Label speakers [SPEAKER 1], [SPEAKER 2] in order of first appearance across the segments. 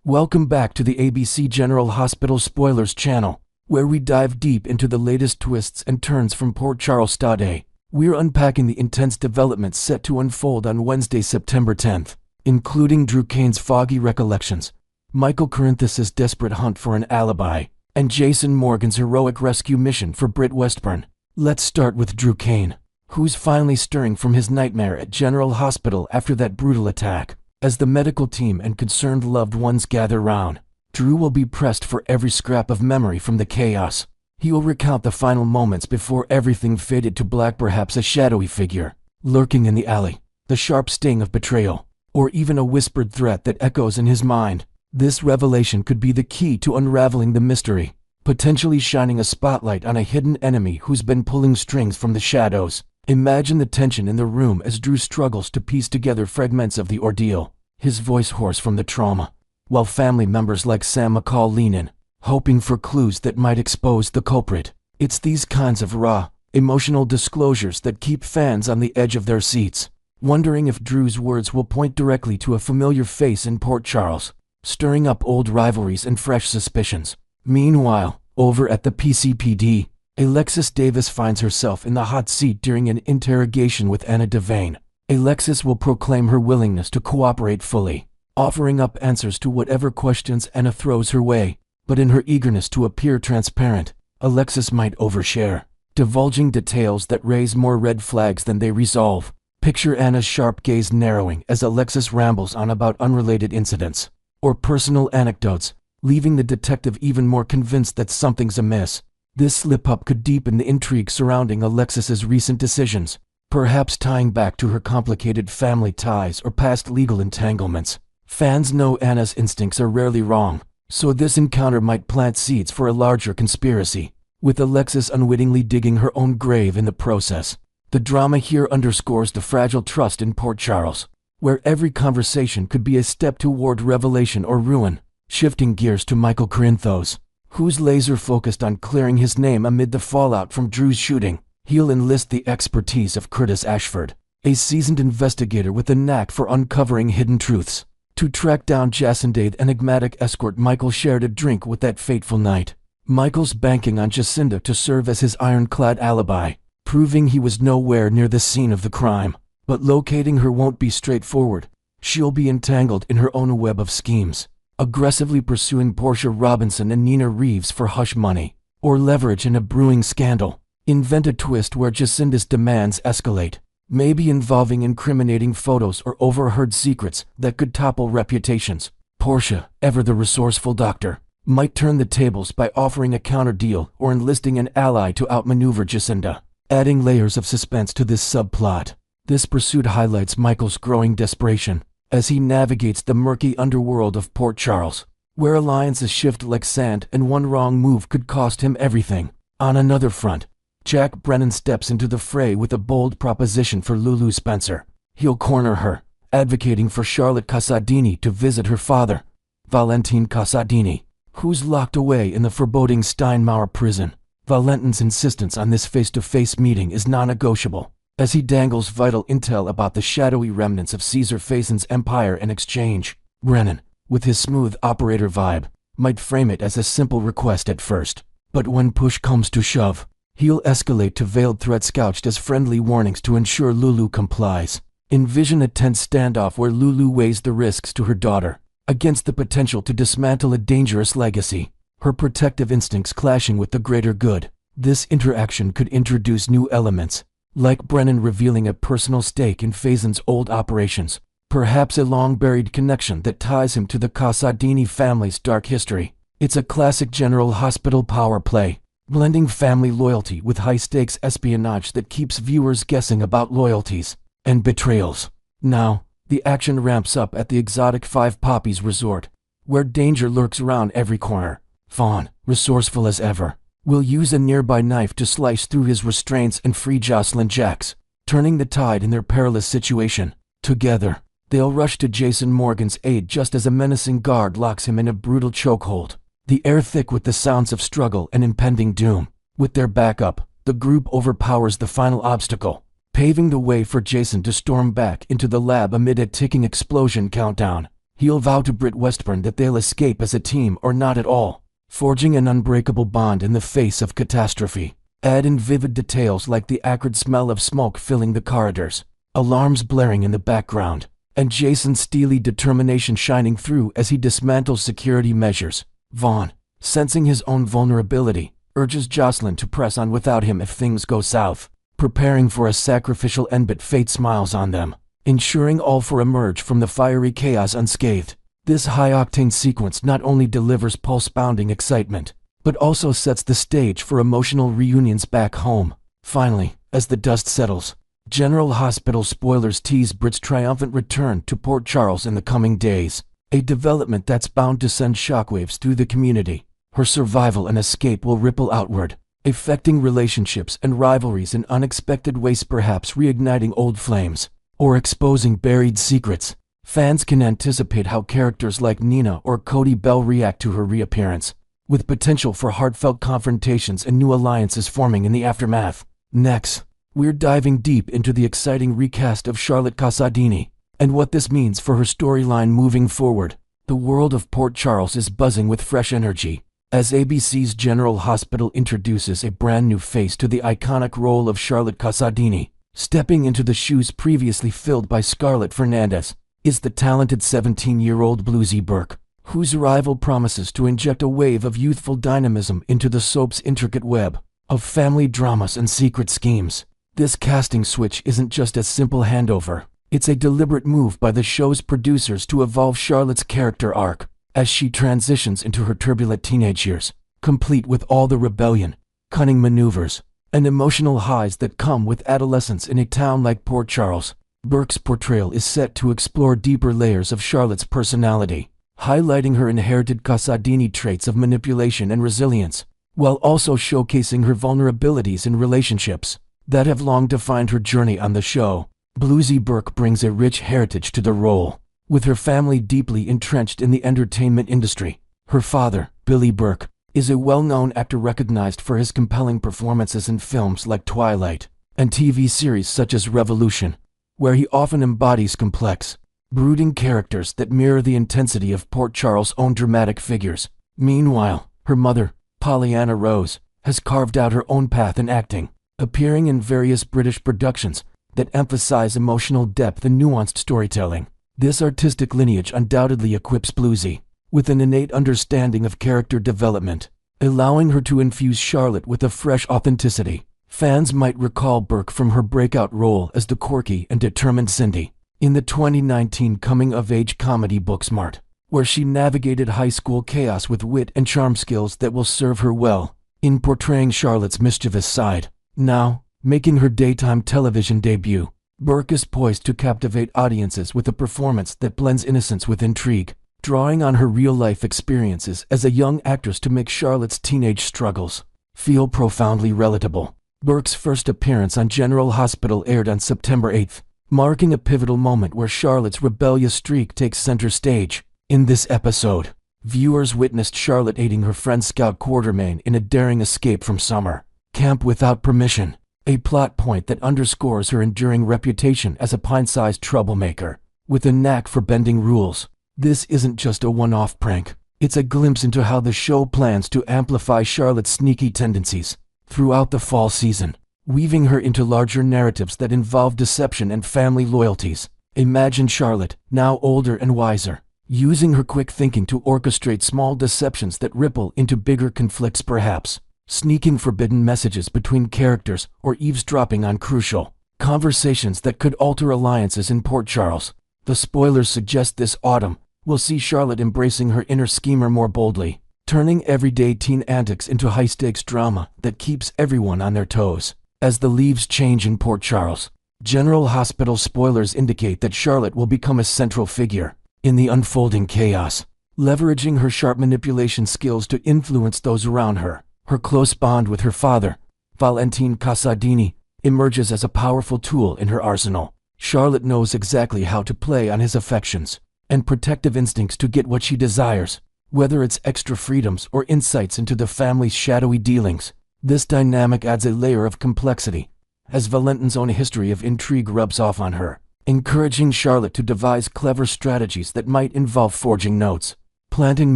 [SPEAKER 1] Welcome back to the ABC General Hospital Spoilers channel, where we dive deep into the latest twists and turns from Port Charles Stade. We're unpacking the intense developments set to unfold on Wednesday, September 10th, including Drew Cain's foggy recollections, Michael Corinthus' desperate hunt for an alibi, and Jason Morgan's heroic rescue mission for Britt Westburn. Let's start with Drew Cain, who's finally stirring from his nightmare at General Hospital after that brutal attack. As the medical team and concerned loved ones gather round, Drew will be pressed for every scrap of memory from the chaos. He will recount the final moments before everything faded to black, perhaps a shadowy figure lurking in the alley, the sharp sting of betrayal, or even a whispered threat that echoes in his mind. This revelation could be the key to unraveling the mystery, potentially shining a spotlight on a hidden enemy who's been pulling strings from the shadows. Imagine the tension in the room as Drew struggles to piece together fragments of the ordeal, his voice hoarse from the trauma, while family members like Sam McCall lean in, hoping for clues that might expose the culprit. It's these kinds of raw, emotional disclosures that keep fans on the edge of their seats, wondering if Drew's words will point directly to a familiar face in Port Charles, stirring up old rivalries and fresh suspicions. Meanwhile, over at the PCPD, Alexis Davis finds herself in the hot seat during an interrogation with Anna Devane. Alexis will proclaim her willingness to cooperate fully, offering up answers to whatever questions Anna throws her way. But in her eagerness to appear transparent, Alexis might overshare, divulging details that raise more red flags than they resolve. Picture Anna's sharp gaze narrowing as Alexis rambles on about unrelated incidents or personal anecdotes, leaving the detective even more convinced that something's amiss. This slip-up could deepen the intrigue surrounding Alexis's recent decisions, perhaps tying back to her complicated family ties or past legal entanglements. Fans know Anna's instincts are rarely wrong, so this encounter might plant seeds for a larger conspiracy, with Alexis unwittingly digging her own grave in the process. The drama here underscores the fragile trust in Port Charles, where every conversation could be a step toward revelation or ruin. Shifting gears to Michael Corinthus, who's laser-focused on clearing his name amid the fallout from Drew's shooting. He'll enlist the expertise of Curtis Ashford, a seasoned investigator with a knack for uncovering hidden truths, to track down Jacinda's enigmatic escort Michael shared a drink with that fateful night. Michael's banking on Jacinda to serve as his ironclad alibi, proving he was nowhere near the scene of the crime. But locating her won't be straightforward. She'll be entangled in her own web of schemes, aggressively pursuing Portia Robinson and Nina Reeves for hush money, or leverage in a brewing scandal. Invent a twist where Jacinda's demands escalate, maybe involving incriminating photos or overheard secrets that could topple reputations. Portia, ever the resourceful doctor, might turn the tables by offering a counter deal or enlisting an ally to outmaneuver Jacinda, adding layers of suspense to this subplot. This pursuit highlights Michael's growing desperation as he navigates the murky underworld of Port Charles, where alliances shift like sand and one wrong move could cost him everything. On another front, Jack Brennan steps into the fray with a bold proposition for Lulu Spencer. He'll corner her, advocating for Charlotte Casadini to visit her father, Valentin Casadini, who's locked away in the foreboding Steinmauer prison. Valentin's insistence on this face-to-face meeting is non-negotiable, as he dangles vital intel about the shadowy remnants of Caesar Faison's empire in exchange. Brennan, with his smooth operator vibe, might frame it as a simple request at first, but when push comes to shove, he'll escalate to veiled threats couched as friendly warnings to ensure Lulu complies. Envision a tense standoff where Lulu weighs the risks to her daughter against the potential to dismantle a dangerous legacy, her protective instincts clashing with the greater good. This interaction could introduce new elements, like Brennan revealing a personal stake in Faison's old operations, perhaps a long-buried connection that ties him to the Casadini family's dark history. It's a classic General Hospital power play, blending family loyalty with high-stakes espionage that keeps viewers guessing about loyalties and betrayals. Now, the action ramps up at the exotic Five Poppies resort, where danger lurks around every corner. Vaughn, resourceful as ever, will use a nearby knife to slice through his restraints and free Jocelyn Jacks, turning the tide in their perilous situation. Together, they'll rush to Jason Morgan's aid just as a menacing guard locks him in a brutal chokehold, the air thick with the sounds of struggle and impending doom. With their backup, the group overpowers the final obstacle, paving the way for Jason to storm back into the lab amid a ticking explosion countdown. He'll vow to Britt Westburn that they'll escape as a team or not at all, forging an unbreakable bond in the face of catastrophe. Add in vivid details like the acrid smell of smoke filling the corridors, alarms blaring in the background, and Jason's steely determination shining through as he dismantles security measures. Vaughn, sensing his own vulnerability, urges Jocelyn to press on without him if things go south, preparing for a sacrificial end, but fate smiles on them, ensuring all four emerge from the fiery chaos unscathed. This high-octane sequence not only delivers pulse-pounding excitement, but also sets the stage for emotional reunions back home. Finally, as the dust settles, General Hospital spoilers tease Britt's triumphant return to Port Charles in the coming days, a development that's bound to send shockwaves through the community. Her survival and escape will ripple outward, affecting relationships and rivalries in unexpected ways, perhaps reigniting old flames, or exposing buried secrets. Fans can anticipate how characters like Nina or Cody Bell react to her reappearance, with potential for heartfelt confrontations and new alliances forming in the aftermath. Next, we're diving deep into the exciting recast of Charlotte Casadini, and what this means for her storyline moving forward. The world of Port Charles is buzzing with fresh energy, as ABC's General Hospital introduces a brand new face to the iconic role of Charlotte Casadini. Stepping into the shoes previously filled by Scarlett Fernandez is the talented 17-year-old Bluesy Burke, whose arrival promises to inject a wave of youthful dynamism into the soap's intricate web of family dramas and secret schemes. This casting switch isn't just a simple handover, it's a deliberate move by the show's producers to evolve Charlotte's character arc as she transitions into her turbulent teenage years, complete with all the rebellion, cunning maneuvers, and emotional highs that come with adolescence in a town like Port Charles. Burke's portrayal is set to explore deeper layers of Charlotte's personality, highlighting her inherited Casadini traits of manipulation and resilience, while also showcasing her vulnerabilities in relationships that have long defined her journey on the show. Bluesy Burke brings a rich heritage to the role, with her family deeply entrenched in the entertainment industry. Her father, Billy Burke, is a well-known actor recognized for his compelling performances in films like Twilight and TV series such as Revolution, where he often embodies complex, brooding characters that mirror the intensity of Port Charles' own dramatic figures. Meanwhile, her mother, Pollyanna Rose, has carved out her own path in acting, appearing in various British productions that emphasize emotional depth and nuanced storytelling. This artistic lineage undoubtedly equips Bluesy with an innate understanding of character development, allowing her to infuse Charlotte with a fresh authenticity. Fans might recall Burke from her breakout role as the quirky and determined Cindy in the 2019 coming-of-age comedy Booksmart, where she navigated high school chaos with wit and charm, skills that will serve her well in portraying Charlotte's mischievous side. Now, making her daytime television debut, Burke is poised to captivate audiences with a performance that blends innocence with intrigue, drawing on her real-life experiences as a young actress to make Charlotte's teenage struggles feel profoundly relatable. Burke's first appearance on General Hospital aired on September 8th, marking a pivotal moment where Charlotte's rebellious streak takes center stage. In this episode, viewers witnessed Charlotte aiding her friend Scout Quartermain in a daring escape from summer camp without permission, a plot point that underscores her enduring reputation as a pint-sized troublemaker with a knack for bending rules. This isn't just a one-off prank, it's a glimpse into how the show plans to amplify Charlotte's sneaky tendencies throughout the fall season, weaving her into larger narratives that involve deception and family loyalties. Imagine Charlotte, now older and wiser, using her quick thinking to orchestrate small deceptions that ripple into bigger conflicts, perhaps sneaking forbidden messages between characters or eavesdropping on crucial conversations that could alter alliances in Port Charles. The spoilers suggest this autumn we'll see Charlotte embracing her inner schemer more boldly, turning everyday teen antics into high-stakes drama that keeps everyone on their toes. As the leaves change in Port Charles, General Hospital spoilers indicate that Charlotte will become a central figure in the unfolding chaos, leveraging her sharp manipulation skills to influence those around her. Her close bond with her father, Valentin Casadini, emerges as a powerful tool in her arsenal. Charlotte knows exactly how to play on his affections and protective instincts to get what she desires, whether it's extra freedoms or insights into the family's shadowy dealings. This dynamic adds a layer of complexity, as Valentin's own history of intrigue rubs off on her. encouraging Charlotte to devise clever strategies that might involve forging notes, planting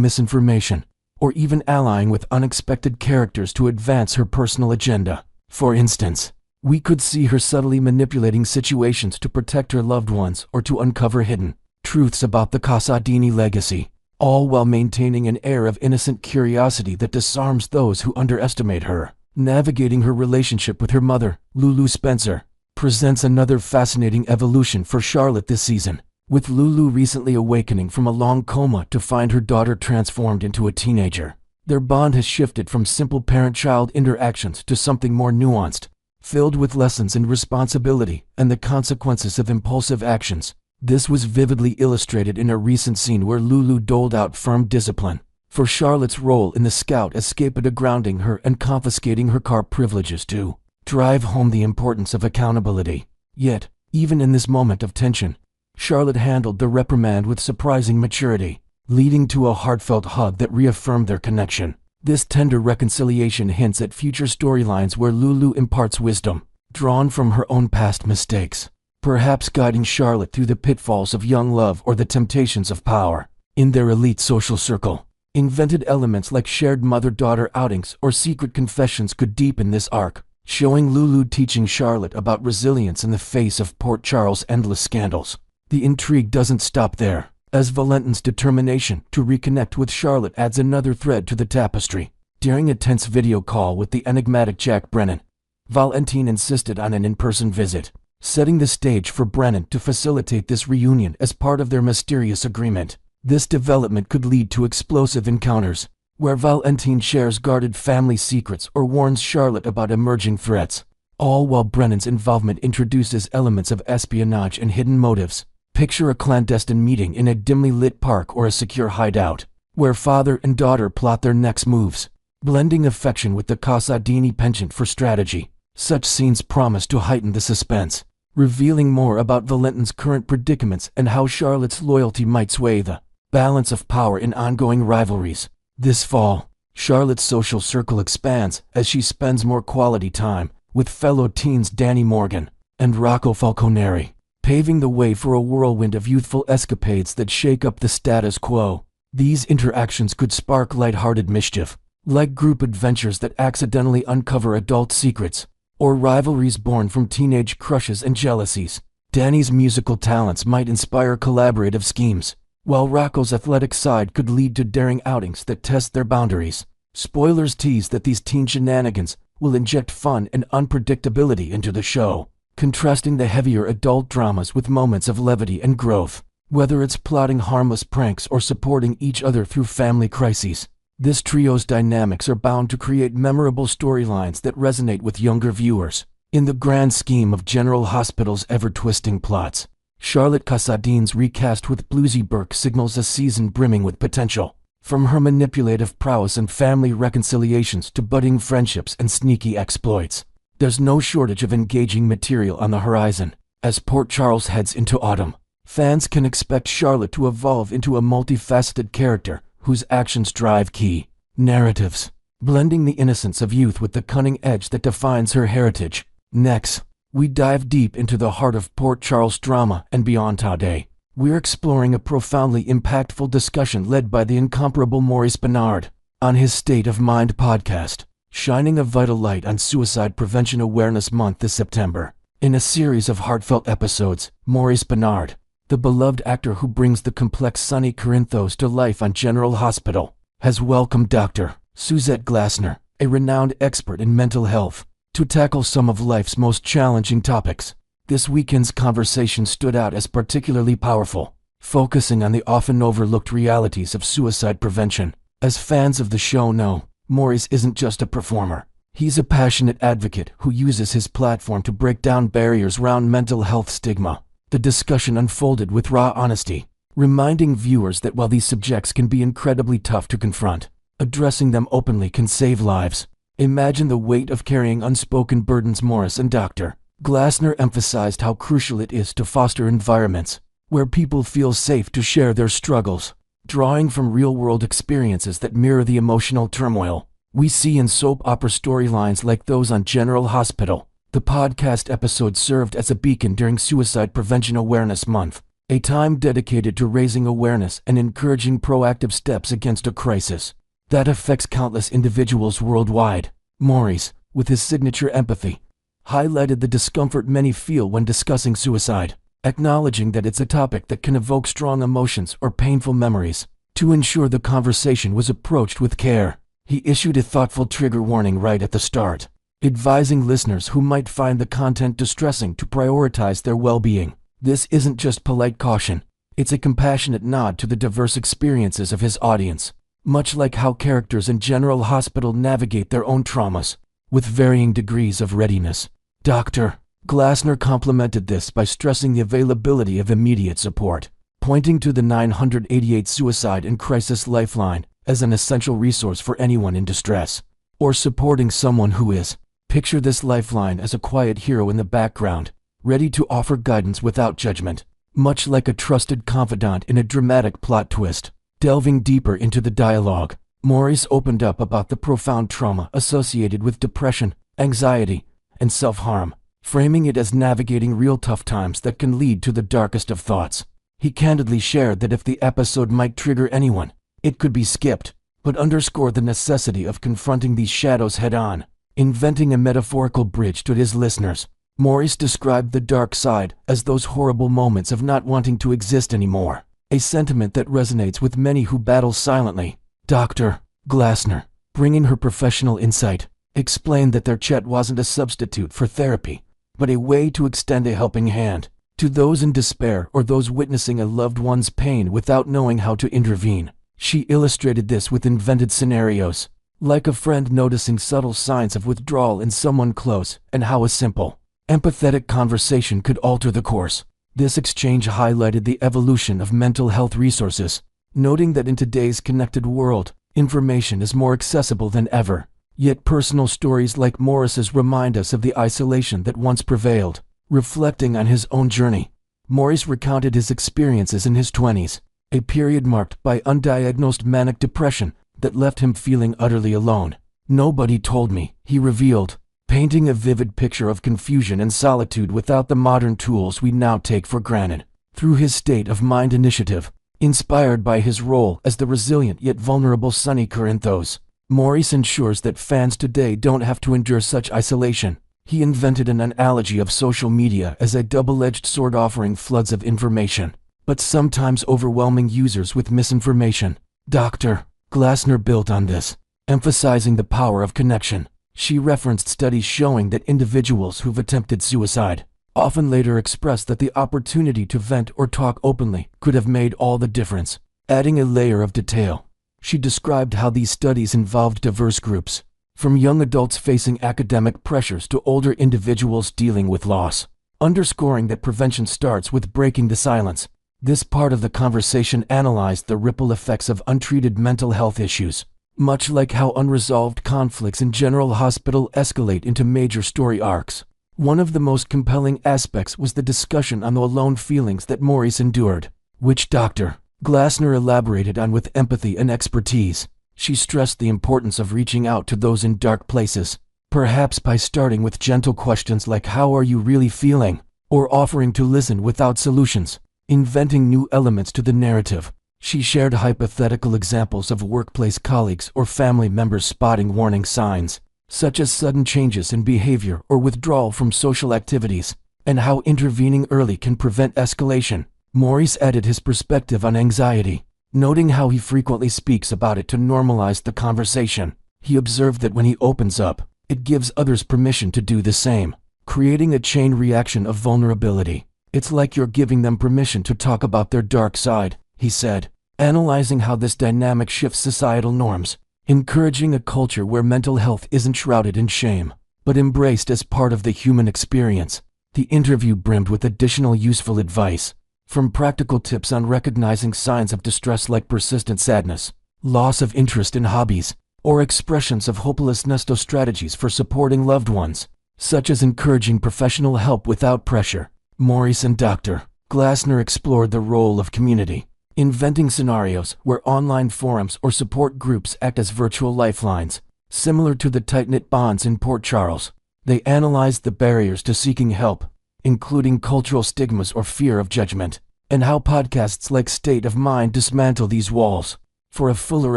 [SPEAKER 1] misinformation, or even allying with unexpected characters to advance her personal agenda. For instance, we could see her subtly manipulating situations to protect her loved ones or to uncover hidden truths about the Casadini legacy, all while maintaining an air of innocent curiosity that disarms those who underestimate her. Navigating her relationship with her mother, Lulu Spencer, presents another fascinating evolution for Charlotte this season, with Lulu recently awakening from a long coma to find her daughter transformed into a teenager. Their bond has shifted from simple parent-child interactions to something more nuanced, filled with lessons in responsibility and the consequences of impulsive actions. This was vividly illustrated in a recent scene where Lulu doled out firm discipline for Charlotte's role in the Scout escapade, grounding her and confiscating her car privileges to drive home the importance of accountability. Yet, even in this moment of tension, Charlotte handled the reprimand with surprising maturity, leading to a heartfelt hug that reaffirmed their connection. This tender reconciliation hints at future storylines where Lulu imparts wisdom, drawn from her own past mistakes, perhaps guiding Charlotte through the pitfalls of young love or the temptations of power. In their elite social circle, invented elements like shared mother-daughter outings or secret confessions could deepen this arc, showing Lulu teaching Charlotte about resilience in the face of Port Charles' endless scandals. The intrigue doesn't stop there, as Valentin's determination to reconnect with Charlotte adds another thread to the tapestry. During a tense video call with the enigmatic Jack Brennan, Valentin insisted on an in-person visit, setting the stage for Brennan to facilitate this reunion as part of their mysterious agreement. This development could lead to explosive encounters, where Valentin shares guarded family secrets or warns Charlotte about emerging threats, all while Brennan's involvement introduces elements of espionage and hidden motives. Picture a clandestine meeting in a dimly lit park or a secure hideout, where father and daughter plot their next moves, blending affection with the Casadini penchant for strategy. Such scenes promise to heighten the suspense, revealing more about Valentin's current predicaments and how Charlotte's loyalty might sway the balance of power in ongoing rivalries. This fall, Charlotte's social circle expands as she spends more quality time with fellow teens Danny Morgan and Rocco Falconeri, paving the way for a whirlwind of youthful escapades that shake up the status quo. These interactions could spark lighthearted mischief, like group adventures that accidentally uncover adult secrets, or rivalries born from teenage crushes and jealousies. Danny's musical talents might inspire collaborative schemes, while Rocco's athletic side could lead to daring outings that test their boundaries. Spoilers tease that these teen shenanigans will inject fun and unpredictability into the show, contrasting the heavier adult dramas with moments of levity and growth. Whether it's plotting harmless pranks or supporting each other through family crises, this trio's dynamics are bound to create memorable storylines that resonate with younger viewers. In the grand scheme of General Hospital's ever-twisting plots, Charlotte Casadin's recast with Bluesy Burke signals a season brimming with potential. From her manipulative prowess and family reconciliations to budding friendships and sneaky exploits, there's no shortage of engaging material on the horizon. As Port Charles heads into autumn, fans can expect Charlotte to evolve into a multifaceted character whose actions drive key narratives, blending the innocence of youth with the cunning edge that defines her heritage. Next, we dive deep into the heart of Port Charles drama and beyond today. We're exploring a profoundly impactful discussion led by the incomparable Maurice Benard on his State of Mind podcast, shining a vital light on Suicide Prevention Awareness Month this September. In a series of heartfelt episodes, Maurice Benard, the beloved actor who brings the complex Sonny Corinthos to life on General Hospital, has welcomed Dr. Suzette Glassner, a renowned expert in mental health, to tackle some of life's most challenging topics. This weekend's conversation stood out as particularly powerful, focusing on the often overlooked realities of suicide prevention. As fans of the show know, Maurice isn't just a performer. He's a passionate advocate who uses his platform to break down barriers around mental health stigma. The discussion unfolded with raw honesty, reminding viewers that while these subjects can be incredibly tough to confront, addressing them openly can save lives. Imagine the weight of carrying unspoken burdens. Maurice and Dr. Glassner emphasized how crucial it is to foster environments where people feel safe to share their struggles, drawing from real-world experiences that mirror the emotional turmoil we see in soap opera storylines like those on General Hospital. The podcast episode served as a beacon during Suicide Prevention Awareness Month, a time dedicated to raising awareness and encouraging proactive steps against a crisis that affects countless individuals worldwide. Maurice, with his signature empathy, highlighted the discomfort many feel when discussing suicide, acknowledging that it's a topic that can evoke strong emotions or painful memories. To ensure the conversation was approached with care, he issued a thoughtful trigger warning right at the start, advising listeners who might find the content distressing to prioritize their well-being. This isn't just polite caution, it's a compassionate nod to the diverse experiences of his audience, much like how characters in General Hospital navigate their own traumas, with varying degrees of readiness. Dr. Glassner complemented this by stressing the availability of immediate support, pointing to the 988 Suicide and Crisis Lifeline as an essential resource for anyone in distress or supporting someone who is. Picture this lifeline as a quiet hero in the background, ready to offer guidance without judgment, much like a trusted confidant in a dramatic plot twist. Delving deeper into the dialogue, Maurice opened up about the profound trauma associated with depression, anxiety, and self-harm, framing it as navigating real tough times that can lead to the darkest of thoughts. He candidly shared that if the episode might trigger anyone, it could be skipped, but underscored the necessity of confronting these shadows head-on. Inventing a metaphorical bridge to his listeners, Maurice described the dark side as those horrible moments of not wanting to exist anymore, a sentiment that resonates with many who battle silently. Dr. Glassner, bringing her professional insight, explained that their chat wasn't a substitute for therapy, but a way to extend a helping hand to those in despair or those witnessing a loved one's pain without knowing how to intervene. She illustrated this with invented scenarios, like a friend noticing subtle signs of withdrawal in someone close and how a simple, empathetic conversation could alter the course. This exchange highlighted the evolution of mental health resources, noting that in today's connected world, information is more accessible than ever. Yet personal stories like Maurice's remind us of the isolation that once prevailed. Reflecting on his own journey, Maurice recounted his experiences in his 20s, a period marked by undiagnosed manic depression that left him feeling utterly alone. "Nobody told me," he revealed, painting a vivid picture of confusion and solitude without the modern tools we now take for granted. Through his State of Mind initiative, inspired by his role as the resilient yet vulnerable Sonny Corinthos, Maurice ensures that fans today don't have to endure such isolation. He invented an analogy of social media as a double-edged sword offering floods of information, but sometimes overwhelming users with misinformation. Dr. Glassner built on this, emphasizing the power of connection. She referenced studies showing that individuals who've attempted suicide often later expressed that the opportunity to vent or talk openly could have made all the difference. Adding a layer of detail, she described how these studies involved diverse groups, from young adults facing academic pressures to older individuals dealing with loss, underscoring that prevention starts with breaking the silence. This part of the conversation analyzed the ripple effects of untreated mental health issues, much like how unresolved conflicts in General Hospital escalate into major story arcs. One of the most compelling aspects was the discussion on the alone feelings that Maurice endured, which Dr. Glassner elaborated on with empathy and expertise. She stressed the importance of reaching out to those in dark places, perhaps by starting with gentle questions like "How are you really feeling?" or offering to listen without solutions. Inventing new elements to the narrative, she shared hypothetical examples of workplace colleagues or family members spotting warning signs, such as sudden changes in behavior or withdrawal from social activities, and how intervening early can prevent escalation. Maurice added his perspective on anxiety, noting how he frequently speaks about it to normalize the conversation. He observed that when he opens up, it gives others permission to do the same, creating a chain reaction of vulnerability. "It's like you're giving them permission to talk about their dark side," he said, analyzing how this dynamic shifts societal norms, encouraging a culture where mental health isn't shrouded in shame, but embraced as part of the human experience. The interview brimmed with additional useful advice, from practical tips on recognizing signs of distress like persistent sadness, loss of interest in hobbies, or expressions of hopelessness to strategies for supporting loved ones, such as encouraging professional help without pressure. Maurice and Dr. Glassner explored the role of community, inventing scenarios where online forums or support groups act as virtual lifelines, similar to the tight-knit bonds in Port Charles. They analyzed the barriers to seeking help, including cultural stigmas or fear of judgment, and how podcasts like State of Mind dismantle these walls. For a fuller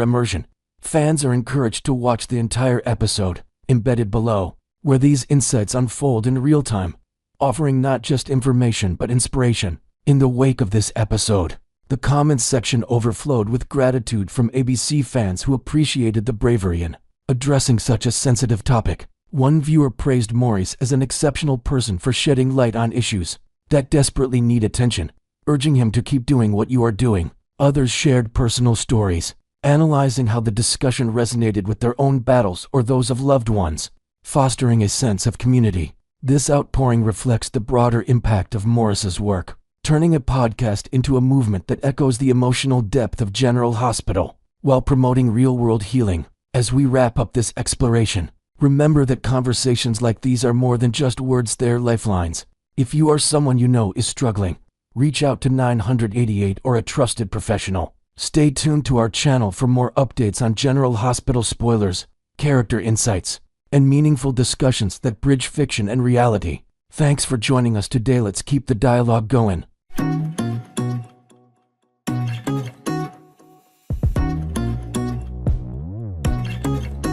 [SPEAKER 1] immersion, fans are encouraged to watch the entire episode, embedded below, where these insights unfold in real time, offering not just information but inspiration. In the wake of this episode, the comments section overflowed with gratitude from ABC fans who appreciated the bravery in addressing such a sensitive topic. One viewer praised Maurice as an exceptional person for shedding light on issues that desperately need attention, urging him to keep doing what you are doing. Others shared personal stories, analyzing how the discussion resonated with their own battles or those of loved ones, fostering a sense of community. This outpouring reflects the broader impact of Maurice's work, turning a podcast into a movement that echoes the emotional depth of General Hospital, while promoting real-world healing. As we wrap up this exploration, remember that conversations like these are more than just words, they're lifelines. If you or someone you know is struggling, reach out to 988 or a trusted professional. Stay tuned to our channel for more updates on General Hospital spoilers, character insights, and meaningful discussions that bridge fiction and reality. Thanks for joining us today. Let's keep the dialogue going.